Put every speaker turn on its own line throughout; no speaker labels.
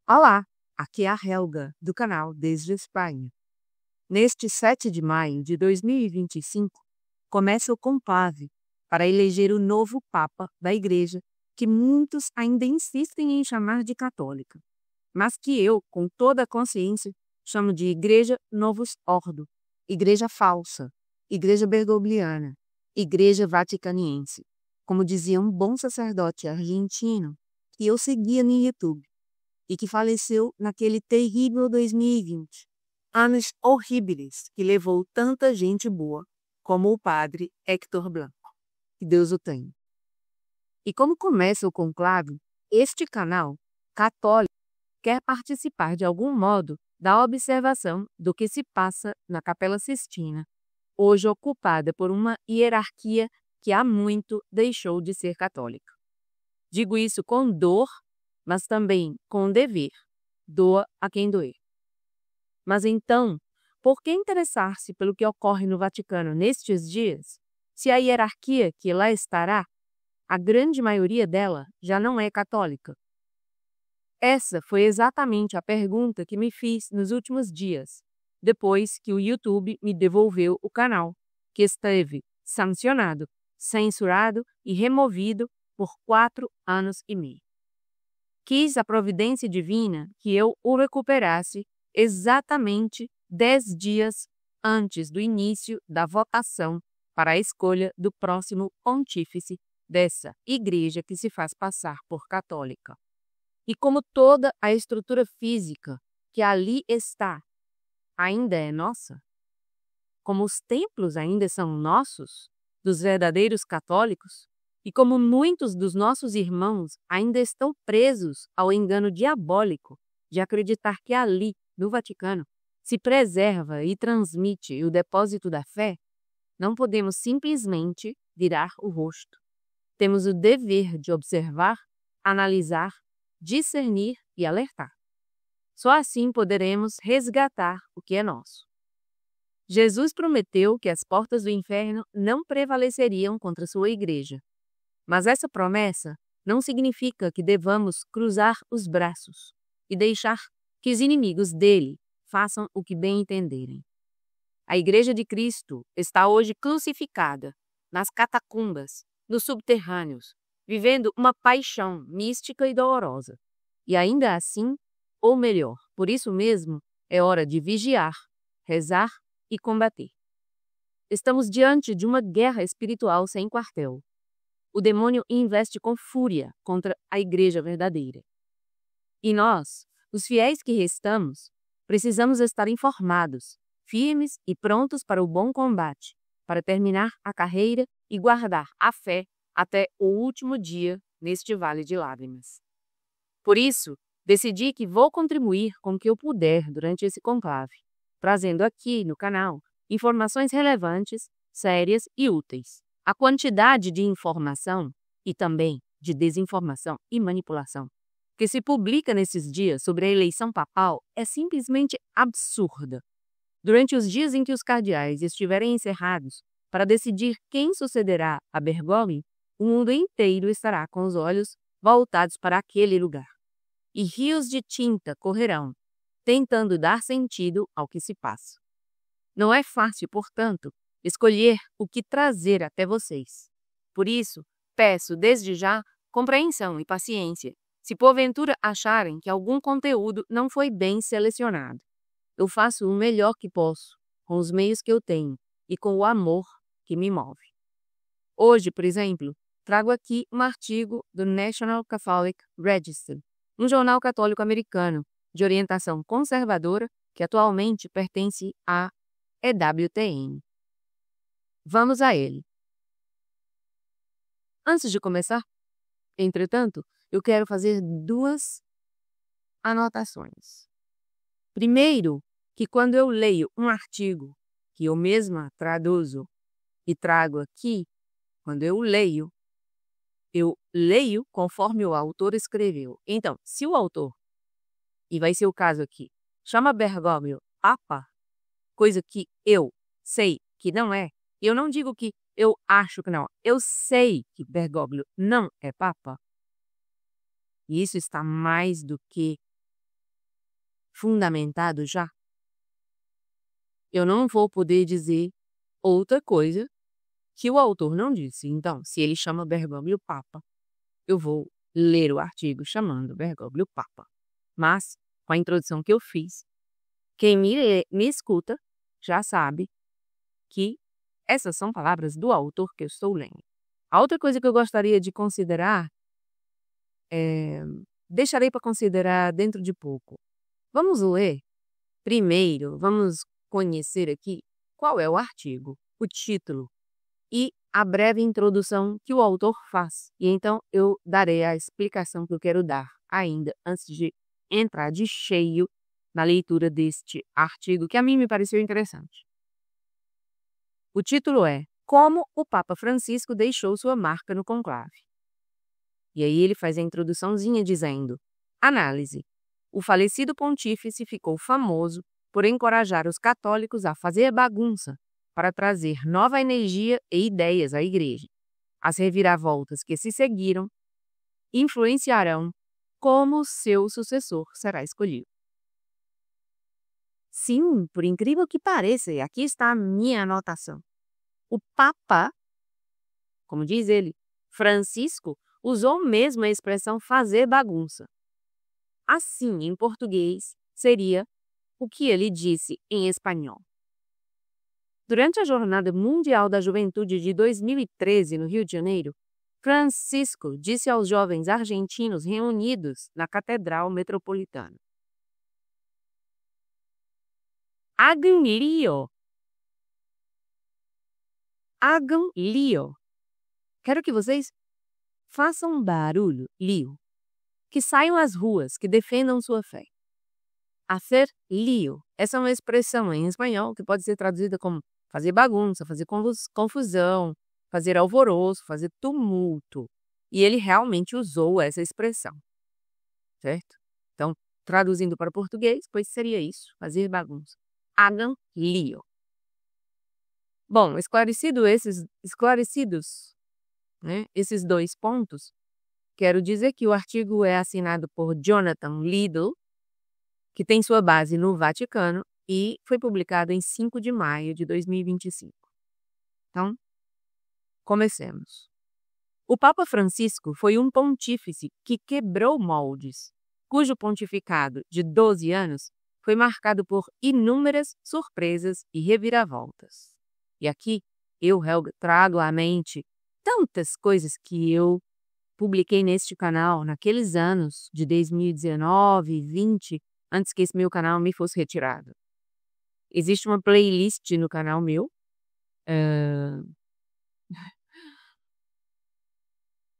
Olá, aqui é a Helga, do canal Desde a Espanha. Neste 7 de maio de 2025, começa o conclave para eleger o novo Papa da Igreja, que muitos ainda insistem em chamar de católica, mas que eu, com toda a consciência, chamo de Igreja Novus Ordo, Igreja Falsa, Igreja Bergogliana, Igreja Vaticaniense, como dizia um bom sacerdote argentino que eu seguia no YouTube e que faleceu naquele terrível 2020. Anos horríveis que levou tanta gente boa, como o padre Héctor Blanco. Que Deus o tenha. E como começa o conclave, este canal católico quer participar de algum modo da observação do que se passa na Capela Sistina, hoje ocupada por uma hierarquia que há muito deixou de ser católica. Digo isso com dor, mas também com dever. Doa a quem doer. Mas então, por que interessar-se pelo que ocorre no Vaticano nestes dias, se a hierarquia que lá estará, a grande maioria dela, já não é católica? Essa foi exatamente a pergunta que me fiz nos últimos dias, depois que o YouTube me devolveu o canal, que esteve sancionado, censurado e removido por 4 anos e meio. Quis a providência divina que eu o recuperasse exatamente 10 dias antes do início da votação para a escolha do próximo pontífice dessa igreja que se faz passar por católica. E como toda a estrutura física que ali está ainda é nossa, como os templos ainda são nossos, dos verdadeiros católicos, e como muitos dos nossos irmãos ainda estão presos ao engano diabólico de acreditar que ali, no Vaticano, se preserva e transmite o depósito da fé, não podemos simplesmente virar o rosto. Temos o dever de observar, analisar, discernir e alertar. Só assim poderemos resgatar o que é nosso. Jesus prometeu que as portas do inferno não prevaleceriam contra sua igreja. Mas essa promessa não significa que devamos cruzar os braços e deixar que os inimigos dele façam o que bem entenderem. A Igreja de Cristo está hoje crucificada nas catacumbas, nos subterrâneos, vivendo uma paixão mística e dolorosa. E ainda assim, ou melhor, por isso mesmo, é hora de vigiar, rezar e combater. Estamos diante de uma guerra espiritual sem quartel. O demônio investe com fúria contra a igreja verdadeira. E nós, os fiéis que restamos, precisamos estar informados, firmes e prontos para o bom combate, para terminar a carreira e guardar a fé até o último dia neste vale de lágrimas. Por isso, decidi que vou contribuir com o que eu puder durante esse conclave, trazendo aqui no canal informações relevantes, sérias e úteis. A quantidade de informação e também de desinformação e manipulação que se publica nesses dias sobre a eleição papal é simplesmente absurda. Durante os dias em que os cardeais estiverem encerrados para decidir quem sucederá a Bergoglio, o mundo inteiro estará com os olhos voltados para aquele lugar. E rios de tinta correrão, tentando dar sentido ao que se passa. Não é fácil, portanto, escolher o que trazer até vocês. Por isso, peço desde já compreensão e paciência, se porventura acharem que algum conteúdo não foi bem selecionado. Eu faço o melhor que posso, com os meios que eu tenho e com o amor que me move. Hoje, por exemplo, trago aqui um artigo do National Catholic Register, um jornal católico americano de orientação conservadora que atualmente pertence à EWTN. Vamos a ele. Antes de começar, entretanto, eu quero fazer 2 anotações. Primeiro, que quando eu leio um artigo que eu mesma traduzo e trago aqui, quando eu leio conforme o autor escreveu. Então, se o autor, e vai ser o caso aqui, chama Bergoglio Papa, coisa que eu sei que não é, eu não digo que eu acho que não. Eu sei que Bergoglio não é Papa. E isso está mais do que fundamentado já. Eu não vou poder dizer outra coisa que o autor não disse. Então, se ele chama Bergoglio Papa, eu vou ler o artigo chamando Bergoglio Papa. Mas, com a introdução que eu fiz, quem me escuta já sabe que essas são palavras do autor que eu estou lendo. A outra coisa que eu gostaria de considerar, deixarei para considerar dentro de pouco. Vamos ler primeiro, vamos conhecer aqui qual é o artigo, o título e a breve introdução que o autor faz. E então eu darei a explicação que eu quero dar ainda antes de entrar de cheio na leitura deste artigo, que a mim me pareceu interessante. O título é Como o Papa Francisco deixou sua marca no conclave. E aí ele faz a introduçãozinha dizendo: Análise. O falecido pontífice ficou famoso por encorajar os católicos a fazer bagunça para trazer nova energia e ideias à igreja. As reviravoltas que se seguiram influenciarão como seu sucessor será escolhido. Sim, por incrível que pareça, e aqui está a minha anotação. O Papa, como diz ele, Francisco, usou mesmo a expressão fazer bagunça. Assim, em português, seria o que ele disse em espanhol. Durante a Jornada Mundial da Juventude de 2013, no Rio de Janeiro, Francisco disse aos jovens argentinos reunidos na Catedral Metropolitana: Hagan lío. Hagan lío. Quero que vocês façam barulho, lío. Que saiam às ruas, que defendam sua fé. Hacer lío. Essa é uma expressão em espanhol que pode ser traduzida como fazer bagunça, fazer confusão, fazer alvoroço, fazer tumulto. E ele realmente usou essa expressão. Certo? Então, traduzindo para o português, pois seria isso, fazer bagunça. Hagan lío. Bom, esclarecidos esses dois pontos, quero dizer que o artigo é assinado por Jonathan Liddell, que tem sua base no Vaticano e foi publicado em 5 de maio de 2025. Então, comecemos. O Papa Francisco foi um pontífice que quebrou moldes, cujo pontificado de 12 anos foi marcado por inúmeras surpresas e reviravoltas. E aqui, eu, Helga, trago à mente tantas coisas que eu publiquei neste canal naqueles anos de 2019 e 2020, antes que esse meu canal me fosse retirado. Existe uma playlist no canal meu.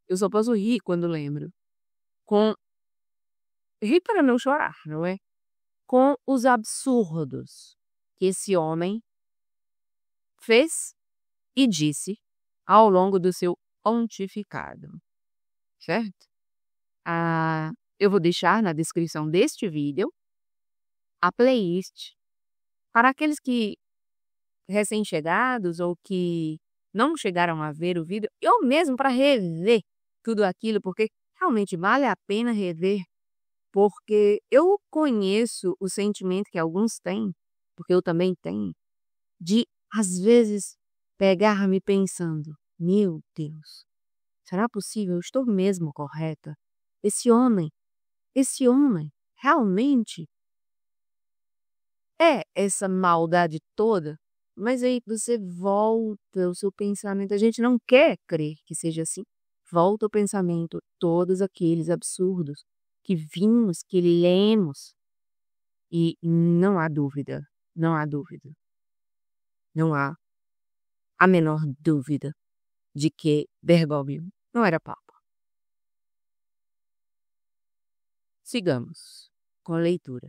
Eu só posso rir quando lembro. Rir para não chorar, não é? Com os absurdos que esse homem fez e disse ao longo do seu pontificado. Certo? Eu vou deixar na descrição deste vídeo a playlist para aqueles que recém-chegados ou que não chegaram a ver o vídeo, ou mesmo para rever tudo aquilo, porque realmente vale a pena rever, porque eu conheço o sentimento que alguns têm, porque eu também tenho, de, às vezes, pegar-me pensando, meu Deus, será possível? Eu estou mesmo correta? Esse homem, realmente é essa maldade toda? Mas aí você volta o seu pensamento, a gente não quer crer que seja assim. Volta o pensamento, todos aqueles absurdos que vimos, que lemos, e não há dúvida, não há a menor dúvida de que Bergoglio não era papa. Sigamos com a leitura.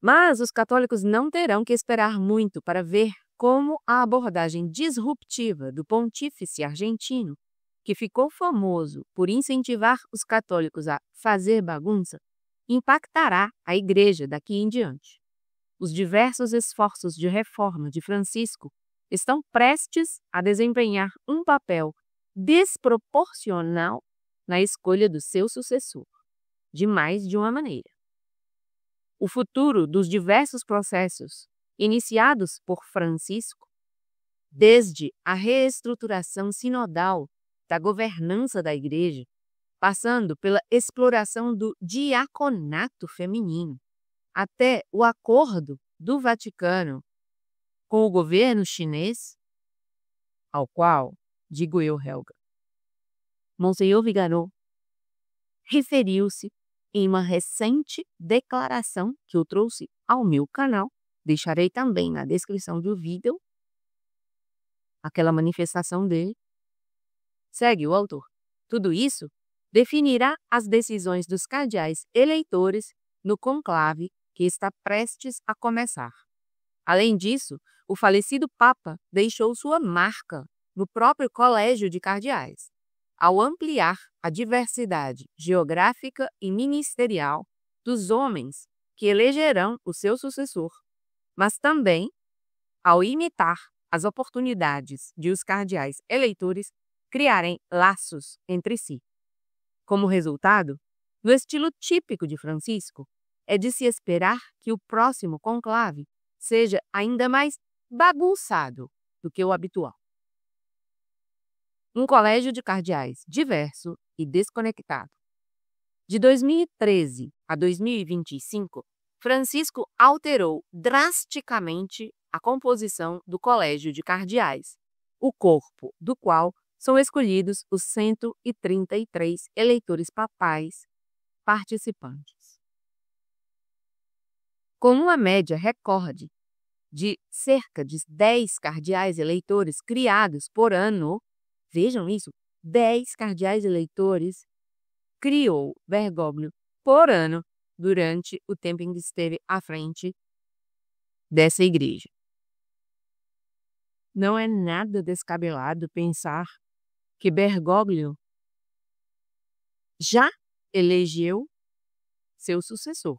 Mas os católicos não terão que esperar muito para ver como a abordagem disruptiva do pontífice argentino, que ficou famoso por incentivar os católicos a fazer bagunça, impactará a Igreja daqui em diante. Os diversos esforços de reforma de Francisco estão prestes a desempenhar um papel desproporcional na escolha do seu sucessor, de mais de uma maneira. o futuro dos diversos processos iniciados por Francisco, desde a reestruturação sinodal da governança da Igreja, passando pela exploração do diaconato feminino, até o acordo do Vaticano com o governo chinês, ao qual, digo eu, Helga, Monsenhor Viganò referiu-se em uma recente declaração que eu trouxe ao meu canal. Deixarei também na descrição do vídeo aquela manifestação dele. Segue o autor. Tudo isso definirá as decisões dos cardeais eleitores no conclave que está prestes a começar. Além disso, o falecido Papa deixou sua marca no próprio Colégio de Cardeais, ao ampliar a diversidade geográfica e ministerial dos homens que elegerão o seu sucessor, mas também ao imitar as oportunidades de os cardeais eleitores criarem laços entre si. Como resultado, no estilo típico de Francisco, é de se esperar que o próximo conclave seja ainda mais bagunçado do que o habitual. Um colégio de cardeais diverso e desconectado. De 2013 a 2025, Francisco alterou drasticamente a composição do colégio de cardeais, o corpo do qual são escolhidos os 133 eleitores papais participantes. Com uma média recorde de cerca de 10 cardeais eleitores criados por ano, vejam isso, 10 cardeais eleitores criou Bergoglio por ano durante o tempo em que esteve à frente dessa igreja. Não é nada descabelado pensar que Bergoglio já elegeu seu sucessor,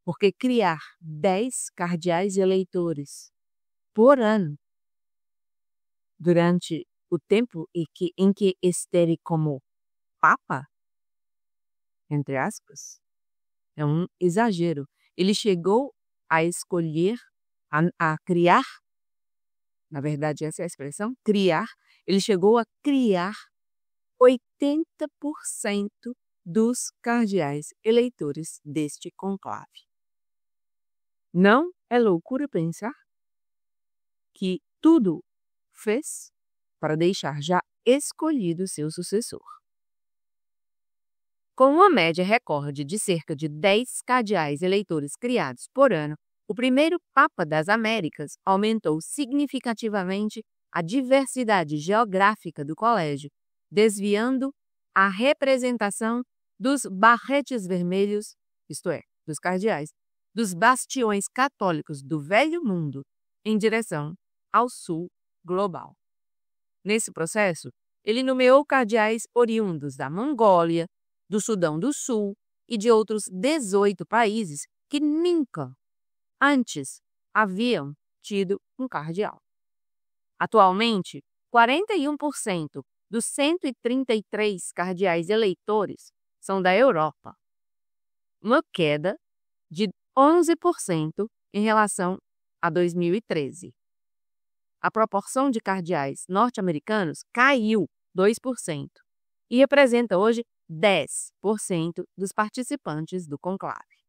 porque criar 10 cardeais eleitores por ano durante o tempo em que esteve como Papa, entre aspas, é um exagero. Ele chegou a escolher, a criar, na verdade essa é a expressão, criar, ele chegou a criar 80% dos cardeais eleitores deste conclave. Não é loucura pensar que tudo fez para deixar já escolhido seu sucessor. Com uma média recorde de cerca de 10 cardeais eleitores criados por ano, o primeiro Papa das Américas aumentou significativamente a diversidade geográfica do colégio, desviando a representação dos barretes vermelhos, isto é, dos cardeais, dos bastiões católicos do Velho Mundo em direção ao sul global. Nesse processo, ele nomeou cardeais oriundos da Mongólia, do Sudão do Sul e de outros 18 países que nunca antes haviam tido um cardeal. Atualmente, 41% dos 133 cardeais eleitores são da Europa, uma queda de 11% em relação a 2013. A proporção de cardeais norte-americanos caiu 2% e representa hoje 10% dos participantes do conclave.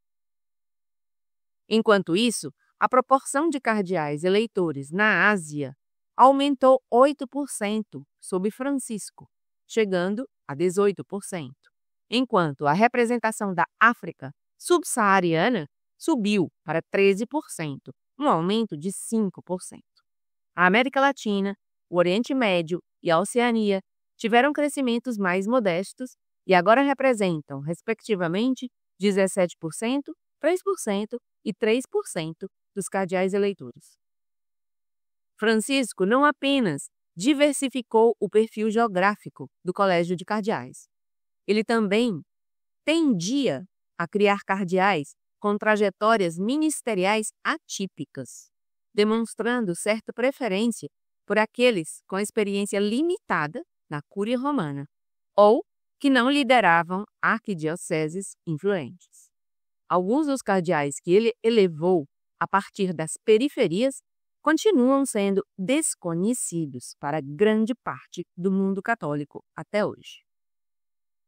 Enquanto isso, a proporção de cardeais eleitores na Ásia aumentou 8% sob Francisco, chegando a 18%, enquanto a representação da África subsaariana subiu para 13%, um aumento de 5%. A América Latina, o Oriente Médio e a Oceania tiveram crescimentos mais modestos e agora representam, respectivamente, 17%, 3% e 3% dos cardeais eleitores. Francisco não apenas diversificou o perfil geográfico do Colégio de Cardeais, ele também tendia a criar cardeais com trajetórias ministeriais atípicas, demonstrando certa preferência por aqueles com experiência limitada na Cúria Romana ou que não lideravam arquidioceses influentes. alguns dos cardeais que ele elevou a partir das periferias continuam sendo desconhecidos para grande parte do mundo católico até hoje.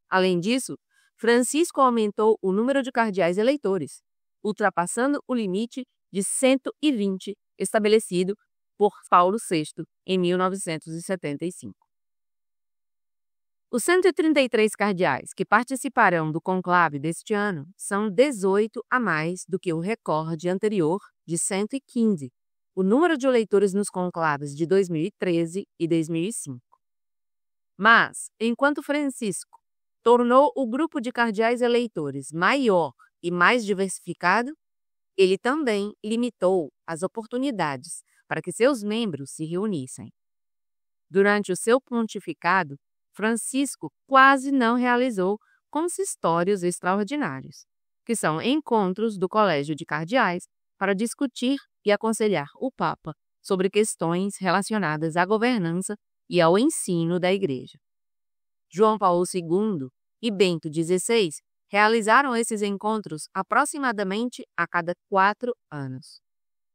Além disso, Francisco aumentou o número de cardeais eleitores, ultrapassando o limite de 120 estabelecido por Paulo VI em 1975. Os 133 cardeais que participarão do conclave deste ano são 18 a mais do que o recorde anterior de 115, o número de eleitores nos conclaves de 2013 e 2005. Mas, enquanto Francisco tornou o grupo de cardeais eleitores maior e mais diversificado, ele também limitou as oportunidades para que seus membros se reunissem. Durante o seu pontificado, Francisco quase não realizou consistórios extraordinários, que são encontros do Colégio de Cardeais para discutir e aconselhar o Papa sobre questões relacionadas à governança e ao ensino da Igreja. João Paulo II e Bento XVI realizaram esses encontros aproximadamente a cada 4 anos.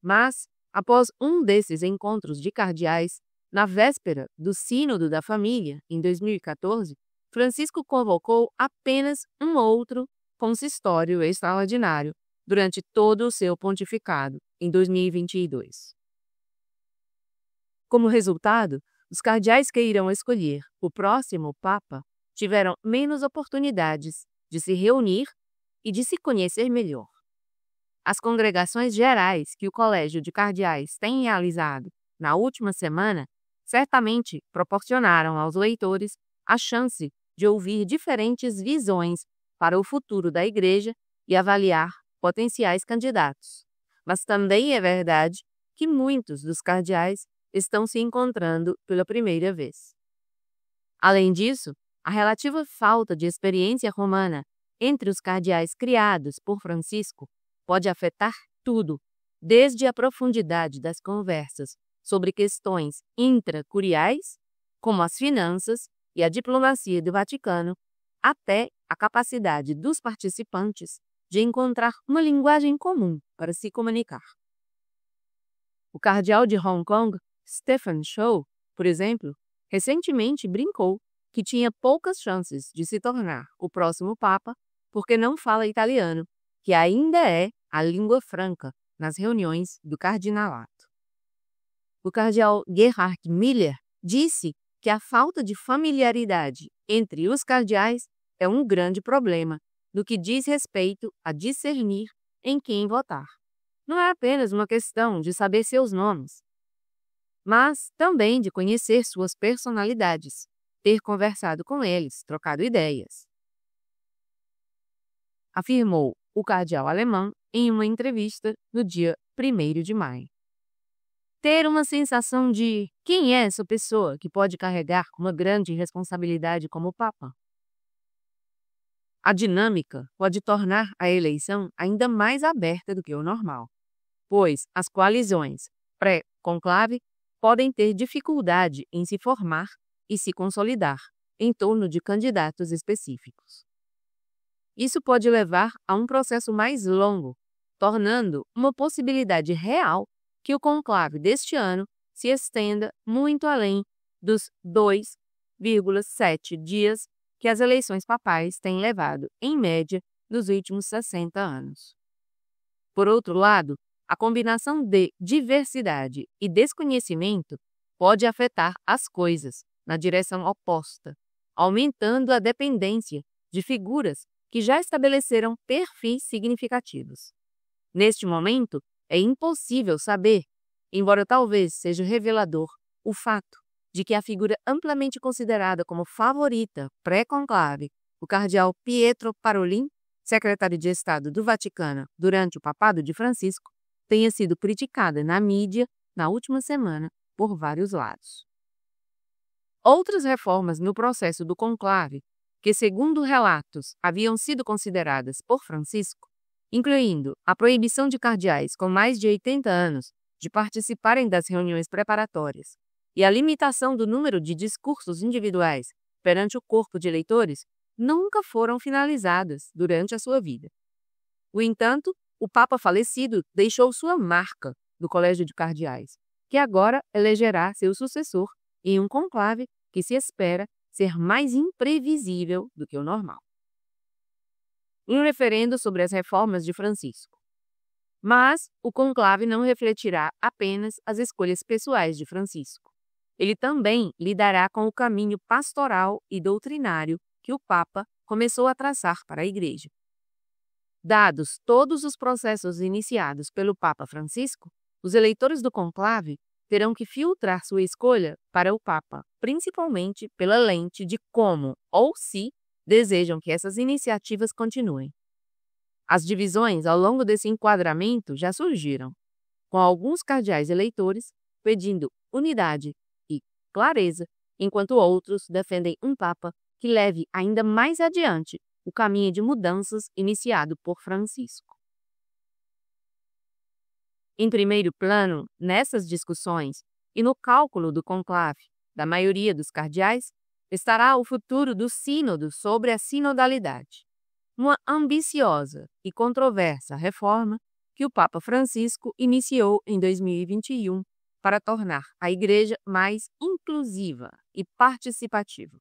Mas, após um desses encontros de cardeais, na véspera do Sínodo da Família, em 2014, Francisco convocou apenas um outro consistório extraordinário durante todo o seu pontificado, em 2022. Como resultado, os cardeais que irão escolher o próximo Papa tiveram menos oportunidades de se reunir e de se conhecer melhor. As congregações gerais que o Colégio de Cardeais tem realizado na última semana certamente proporcionaram aos leitores a chance de ouvir diferentes visões para o futuro da Igreja e avaliar potenciais candidatos. Mas também é verdade que muitos dos cardeais estão se encontrando pela primeira vez. Além disso, a relativa falta de experiência romana entre os cardeais criados por Francisco pode afetar tudo, desde a profundidade das conversas sobre questões intracuriais, como as finanças e a diplomacia do Vaticano, até a capacidade dos participantes de encontrar uma linguagem comum para se comunicar. O cardeal de Hong Kong, Stephen Chow, por exemplo, recentemente brincou que tinha poucas chances de se tornar o próximo Papa porque não fala italiano, que ainda é a língua franca nas reuniões do cardinalato. O cardeal Gerhard Miller disse que a falta de familiaridade entre os cardeais é um grande problema no que diz respeito a discernir em quem votar. Não é apenas uma questão de saber seus nomes, mas também de conhecer suas personalidades, ter conversado com eles, trocado ideias, afirmou o cardeal alemão em uma entrevista no dia 1º de maio. Ter uma sensação de quem é essa pessoa que pode carregar uma grande responsabilidade como Papa? A dinâmica pode tornar a eleição ainda mais aberta do que o normal, pois as coalizões pré-conclave podem ter dificuldade em se formar e se consolidar em torno de candidatos específicos. Isso pode levar a um processo mais longo, tornando uma possibilidade real que o conclave deste ano se estenda muito além dos 2,7 dias que as eleições papais têm levado, em média, nos últimos 60 anos. Por outro lado, a combinação de diversidade e desconhecimento pode afetar as coisas na direção oposta, aumentando a dependência de figuras que já estabeleceram perfis significativos. Neste momento, é impossível saber, embora talvez seja revelador, o fato de que a figura amplamente considerada como favorita pré-conclave, o cardeal Pietro Parolin, secretário de Estado do Vaticano durante o papado de Francisco, tenha sido criticada na mídia na última semana por vários lados. Outras reformas no processo do conclave, que segundo relatos haviam sido consideradas por Francisco, incluindo a proibição de cardeais com mais de 80 anos de participarem das reuniões preparatórias e a limitação do número de discursos individuais perante o corpo de eleitores, nunca foram finalizadas durante a sua vida. No entanto, o Papa falecido deixou sua marca no Colégio de Cardeais, que agora elegerá seu sucessor em um conclave que se espera ser mais imprevisível do que o normal. Um referendo sobre as reformas de Francisco. Mas o conclave não refletirá apenas as escolhas pessoais de Francisco. Ele também lidará com o caminho pastoral e doutrinário que o Papa começou a traçar para a Igreja. Dados todos os processos iniciados pelo Papa Francisco, os eleitores do conclave terão que filtrar sua escolha para o Papa, principalmente pela lente de como ou se desejam que essas iniciativas continuem. As divisões ao longo desse enquadramento já surgiram, com alguns cardeais eleitores pedindo unidade e clareza, enquanto outros defendem um Papa que leve ainda mais adiante o caminho de mudanças iniciado por Francisco. Em primeiro plano, nessas discussões e no cálculo do conclave da maioria dos cardeais, estará o futuro do sínodo sobre a sinodalidade, uma ambiciosa e controversa reforma que o Papa Francisco iniciou em 2021 para tornar a Igreja mais inclusiva e participativa.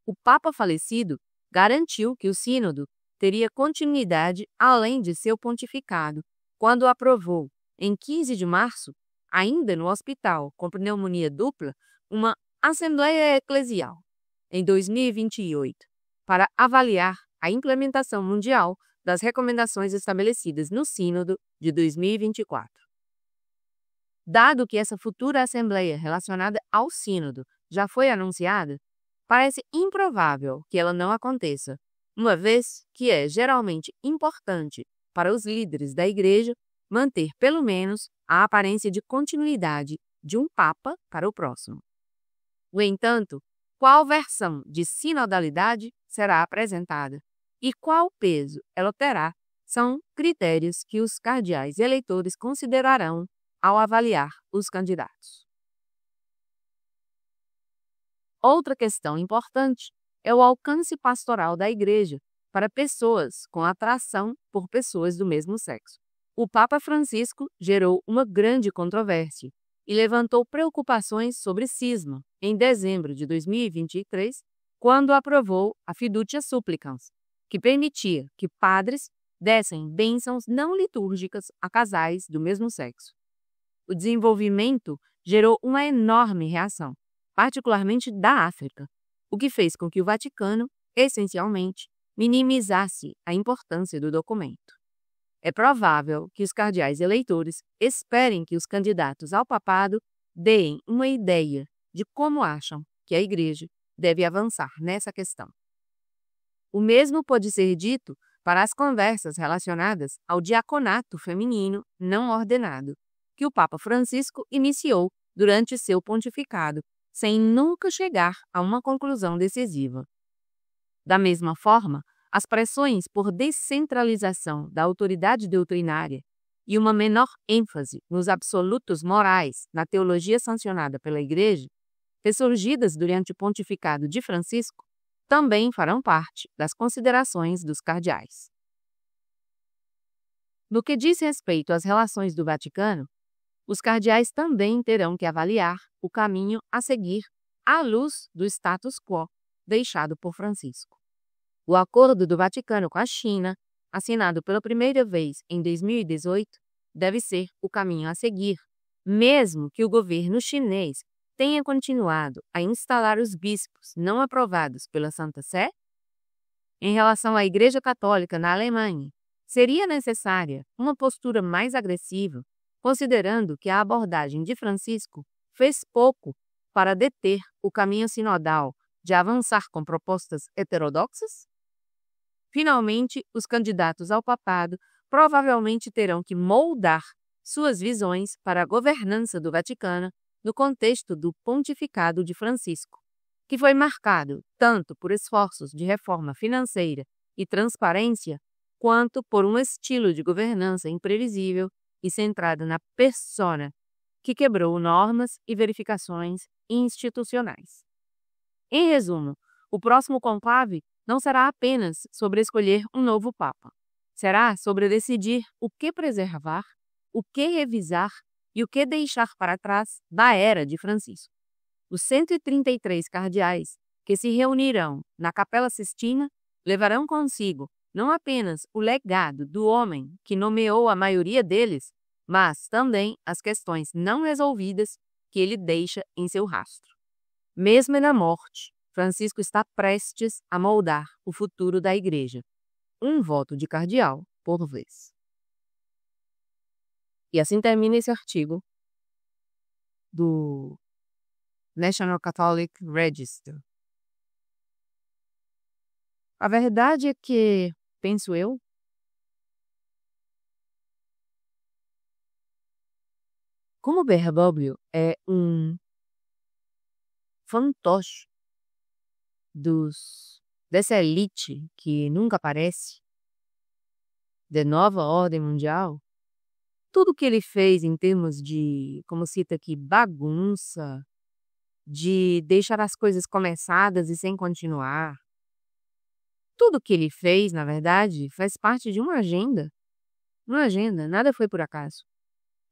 O Papa falecido garantiu que o sínodo teria continuidade além de seu pontificado, quando aprovou, em 15 de março, ainda no hospital com pneumonia dupla, uma Assembleia Eclesial, em 2028, para avaliar a implementação mundial das recomendações estabelecidas no Sínodo de 2024. Dado que essa futura Assembleia relacionada ao Sínodo já foi anunciada, parece improvável que ela não aconteça, uma vez que é geralmente importante para os líderes da Igreja manter pelo menos a aparência de continuidade de um Papa para o próximo. No entanto, qual versão de sinodalidade será apresentada e qual peso ela terá são critérios que os cardeais eleitores considerarão ao avaliar os candidatos. Outra questão importante é o alcance pastoral da Igreja para pessoas com atração por pessoas do mesmo sexo. O Papa Francisco gerou uma grande controvérsia e levantou preocupações sobre cisma em dezembro de 2023, quando aprovou a Fiducia Supplicans, que permitia que padres dessem bênçãos não litúrgicas a casais do mesmo sexo. O desenvolvimento gerou uma enorme reação, particularmente da África, o que fez com que o Vaticano, essencialmente, minimizasse a importância do documento. É provável que os cardeais eleitores esperem que os candidatos ao papado deem uma ideia de como acham que a Igreja deve avançar nessa questão. O mesmo pode ser dito para as conversas relacionadas ao diaconato feminino não ordenado, que o Papa Francisco iniciou durante seu pontificado, sem nunca chegar a uma conclusão decisiva. Da mesma forma, as pressões por descentralização da autoridade doutrinária e uma menor ênfase nos absolutos morais na teologia sancionada pela Igreja, ressurgidas durante o pontificado de Francisco, também farão parte das considerações dos cardeais. No que diz respeito às relações do Vaticano, os cardeais também terão que avaliar o caminho a seguir à luz do status quo deixado por Francisco. O Acordo do Vaticano com a China, assinado pela primeira vez em 2018, deve ser o caminho a seguir, mesmo que o governo chinês tenha continuado a instalar os bispos não aprovados pela Santa Sé? Em relação à Igreja Católica na Alemanha, seria necessária uma postura mais agressiva, considerando que a abordagem de Francisco fez pouco para deter o caminho sinodal de avançar com propostas heterodoxas? Finalmente, os candidatos ao papado provavelmente terão que moldar suas visões para a governança do Vaticano no contexto do pontificado de Francisco, que foi marcado tanto por esforços de reforma financeira e transparência, quanto por um estilo de governança imprevisível e centrado na persona, que quebrou normas e verificações institucionais. Em resumo, o próximo conclave não será apenas sobre escolher um novo Papa. será sobre decidir o que preservar, o que revisar e o que deixar para trás da era de Francisco. Os 133 cardeais que se reunirão na Capela Sistina levarão consigo não apenas o legado do homem que nomeou a maioria deles, mas também as questões não resolvidas que ele deixa em seu rastro. Mesmo na morte, Francisco está prestes a moldar o futuro da Igreja. Um voto de cardeal por vez. E assim termina esse artigo do National Catholic Register. A verdade é que, penso eu, como Bergoglio é um fantoche dessa elite que nunca aparece, da nova ordem mundial, tudo que ele fez em termos de, como cita aqui, bagunça, de deixar as coisas começadas e sem continuar, tudo que ele fez, na verdade, faz parte de uma agenda. Uma agenda, nada foi por acaso.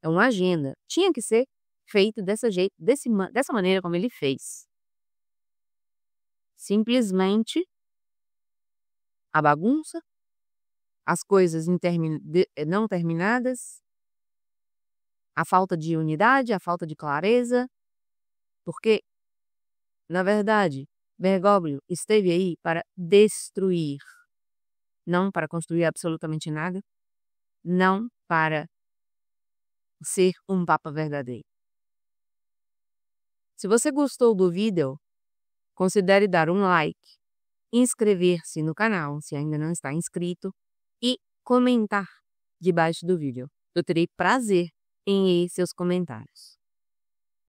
É uma agenda. Tinha que ser feito dessa maneira como ele fez. Simplesmente a bagunça, as coisas não terminadas, a falta de unidade, a falta de clareza, porque, na verdade, Bergoglio esteve aí para destruir, não para construir absolutamente nada, não para ser um papa verdadeiro. Se você gostou do vídeo, considere dar um like, inscrever-se no canal se ainda não está inscrito e comentar debaixo do vídeo. Eu terei prazer em ler seus comentários.